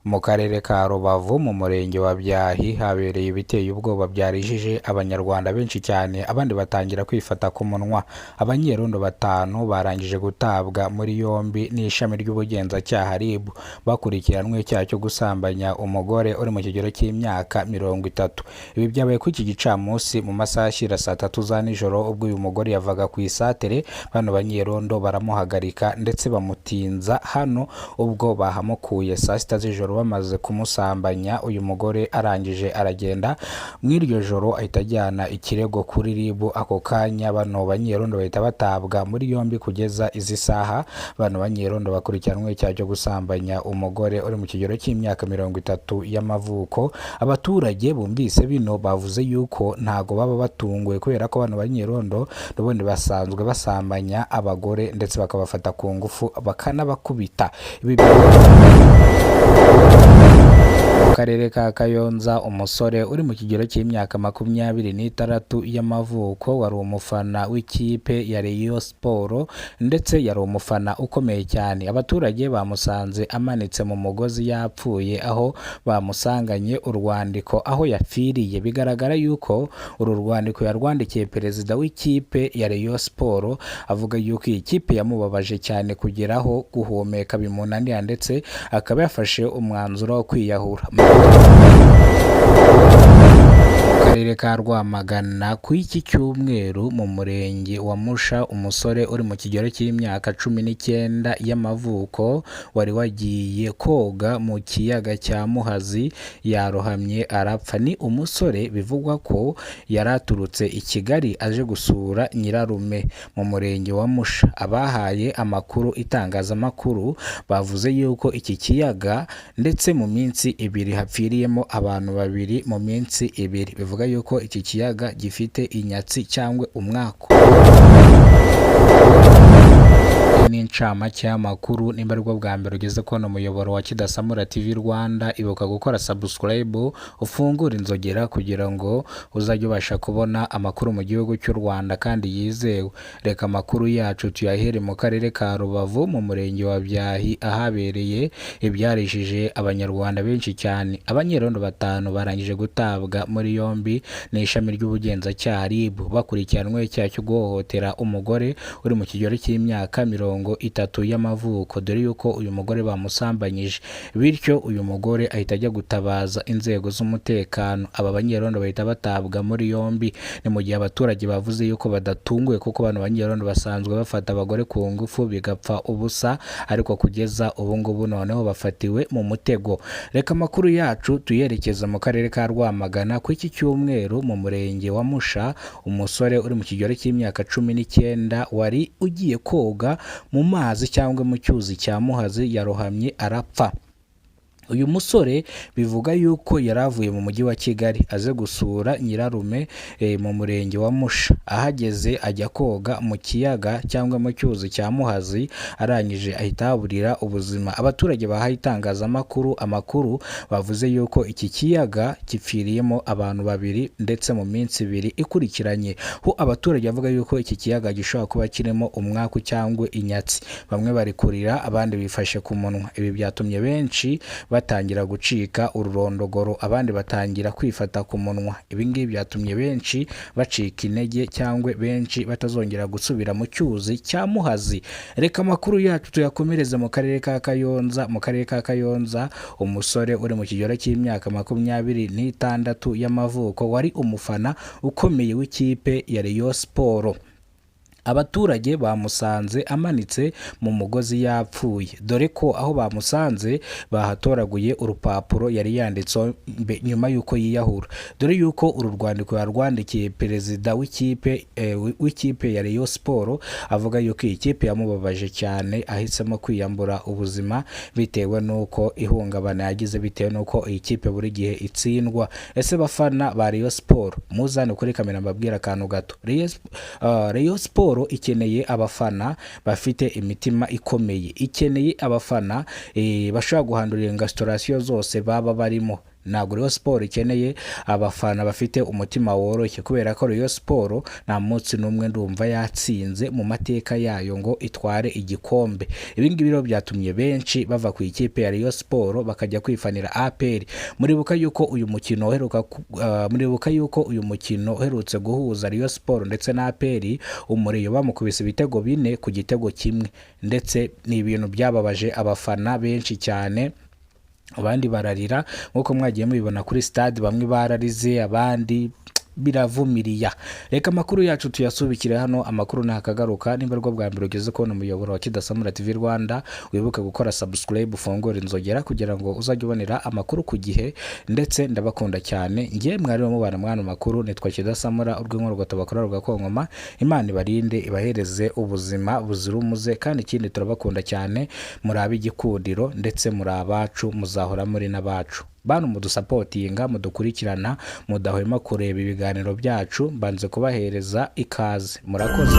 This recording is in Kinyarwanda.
Mu karere ka Rubavu mu murenge wa Byahi habereye ibiteye ubwoba byarijije abanyarwanda benshi cyane, abandi batangira kwifata ku munwa. Abanyerondo batanu barangije gutabwa muri yombi n'ishami ry'ubugenzacyaha RIB bakurikiranwe icyaha cyo gusambanya umugore uri mu kigero cy'imyaka 30. Ibi byabaye ku iki gicamunsi mu masaha ashyira saa 3 za nijoro, ubwo uyu mugore yavaga ku isatere. Bano banyerondo baramuhagarika ndetse bamutinza hano, ubwo bahamukuye saa 6 z'ijoro bamaze kumusambanya. Uyu mugore arangije aragenda mu iryo joro ahita ajyana ikirego kuri RIB. Ako kanya bano banyerondo bahita batabwa muri yombi kugeza izi saha. Bano banyerondo bakurikiranwe icyaha cyo gusambanya umugore uri mu kigero cy'imyaka 30 y'amavuko. Abaturage bumvise bino bavuze yuko ntago baba batunguwe, kubera ko bano banyerondo n'ubundi basanzwe basambanya abagore ndetse bakabafata ku ngufu bakanabakubita. Ibi mu karere ka Kayonza, umusore uri mu kigero cy'imyaka 26 y'amavuko wari umufana w'ikipe ya Rayon Sport ndetse yari umufana ukomeye cyane. Abaturage bamusanze amanitse mu mugozi yapfuye, aho bamusanganye urwandiko aho yapfiriye. Bigaragara yuko uru rwandiko yarwandikiye perezida w'ikipe ya Rayon Sport, avuga yuko iyi kipe yamubabaje cyane kugeraho guhumeka bimunanira ndetse akaba yafashe umwanzuro wo kwiyahura. Karere ka Rwamagana ku iki cyumweru mu murenge wa Musha, umusore uri mu kigero cy'imyaka 19 y'amavuko wari wagiye koga mu kiyaga cya Muhazi yarohamye arapfa. Ni umusore bivugwa ko yaraturutse i Kigali aje gusura nyirarume mu murenge wa Musha. Abahaye amakuru itangazamakuru bavuze yuko iki kiyaga ndetse mu minsi ibiri hapfiriyemo abantu babiri mu minsi ibiri. Bivuga yuko iki kiyaga gifite inyatsi cyangwa umwako. N'incamake y'amakuru. Nimba aribwo bwa mbere ugeze kubona umuyoboro wa Kidasamura TV Rwanda, ibuka gukora subscribe, ufungura inzogera kugira ngo uzajye ubasha kubona amakuru mu gihugu cy'u Rwanda kandi yizewe. Reka amakuru yacu tuyahere mu karere ka Rubavu mu murenge wa Byahi, ahabereye ibyarijije abanyarwanda benshi cyane. Abanyerondo batanu barangije gutabwa muri yombi n'ishami ry'ubugenzacyaha RIB bakurikiranwe icyaha cyo guhohotera umugore uri mu kigero cy'imyaka 30 y'amavuko, dore yuko uyu mugore bamusambanyije. Bityo uyu mugore ahita ajya gutabaza inzego z'umutekano. Aba banyerondo bahita batabwa muri yombi. Ni mu gihe abaturage bavuze yuko badatunguwe, kuko bano banyerondo basanzwe bafata abagore ku ngufu bigapfa ubusa, ariko kugeza ubu ngubu noneho bafatiwe mu mutego. Reka amakuru yacu tuyerekeza mu karere ka Rwamagana ku iki cyumweru mu murenge wa Musha. Umusore uri mu kigero cy'imyaka 19 wari ugiye koga mu mazi cyangwa mu cyuzi cya Muhazi yarohamye arapfa. Uyu musore bivuga yuko yaravuye mu mujyi wa Kigali aze gusura nyirarume mu murenge wa Musha. Ahageze ajya koga mu kiyaga cyangwa mu cyuzi cya Muhazi, arangije ahita haburira ubuzima. Abaturage bahaye itangazamakuru amakuru bavuze yuko iki kiyaga gipfiriyemo abantu babiri ndetse mu minsi ibiri ikurikiranye. Ho abaturage bavuga yuko iki kiyaga gishobora kuba kirimo umwaku cyangwa inyatsi. Bamwe bari kurira, abandi bifashe ku munwa. Ibi byatumye benshi batangira gucika ururondogoro, abandi batangira kwifata ku munwa. Ibi ngibi byatumye benshi bacika intege cyangwa benshi batazongera gusubira mu cyuzi cya Muhazi. Reka amakuru yacu tuyakomereze mu karere ka Kayonza. Mu karere ka Kayonza, umusore uri mu kigero cy'imyaka 26 y'amavuko wari umufana ukomeye w'ikipe ya Rayon Sport. Abaturage bamusanze amanitse mu mugozi yapfuye, dore ko aho bamusanze bahatoraguye urupapuro yari yanditseho nyuma yuko yiyahura. Dore yuko uru rwandiko yarwandikiye perezida w'ikipe ya Rayon Sport, avuga yuko iyi kipe yamubabaje cyane, ahisemo kwiyambura ubuzima bitewe nuko ihungabana yagize, bitewe nuko iyi kipe buri gihe itsindwa. Ese bafana ba Rayon Sport, muzane kuri kamera mbabwira akantu gato. Rayon Sport ikeneye abafana bafite imitima ikomeye, ikeneye abafana bashobora guhandurira ingastorasiyo zose baba barimo. ntabwo Rayon Sport ikeneye abafana bafite umutima woroshye, kubera ko Rayon Sport nta munsi n'umwe ndumva yatsinze mu mateka yayo ngo itware igikombe. Ibi ngibi rero byatumye benshi bava ku ikipe ya Rayon Sport bakajya kwifanira APR. Muribuka yuko uyu mukino uherutse guhuza Rayon Sport ndetse na APR, Umureyo bamukubise ibitego 4 ku gitego kimwe, ndetse ni ibintu byababaje abafana benshi cyane, abandi bararira nkuko mwagiye mubibona kuri stade, bamwe bararize abandi biravumiriya. Reka amakuru yacu tuyasubikire hano, amakuru nakagaruka. Nimba rwo bwa mbere ugeze ko umuyoboro wa Kidasamura TV Rwanda, wibuke gukora subscribe, ufungura inzogera kugira ngo uzajye ubonera amakuru ku gihe, ndetse ndabakunda cyane. Ngiye mwari mubana mwana makuru, nitwa Kidasamura, urw'inkuru rwatabakora rugakonkoma. Imana ibarinde, ibahereze ubuzima buzira umuze, kandi ikindi turabakunda cyane, muri ab'igikundiro ndetse muri abacu, muzahora muri n'abacu. Bantu mudusapotinga, mudukurikirana, mudahwema kureba ibiganiro byacu, mbanze kubahereza ikaze. Murakoze.